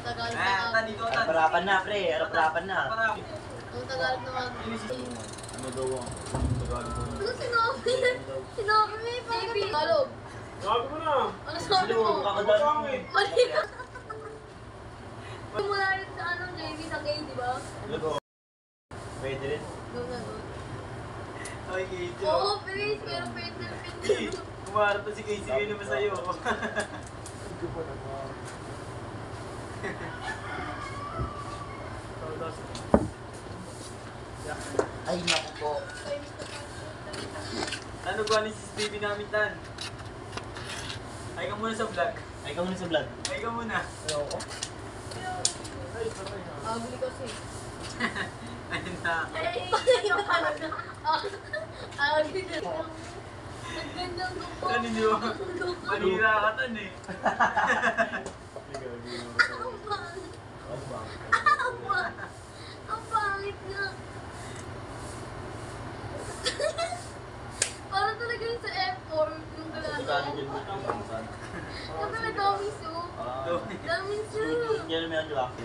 Tagalog naman. Harapan na, pre. Harapan na. Ang Tagalog naman. Ano daw ang Tagalog mo? Ano sinabi? Sinabi mo yung Tagalog. Sabi mo na. Ano sabi mo? Kakadami. Mali na. Mula rin sa anong JV sa gay, di ba? Pwede rin. Doon na doon. Ay, Kate. Oo, please. Pero pwede. Kumarap si Casey kayo naman sa'yo. Ay, naku po. Ano ba ni sis baby namin, Tan? Ay ka muna sa vlog. Ay, ka muna sa vlog. Ay ka muna. Ayoko. Ugly kasi. Ayun na. Ay, yung parang ugly na lang. Naggandang gupo. Tan, hindi mo. Manira ka, Tan eh. Ang pangit nga. Parang talaga yun sa F4, yung galagaw. Yung galagaw soup. Daming soup. Yan naman yung laki.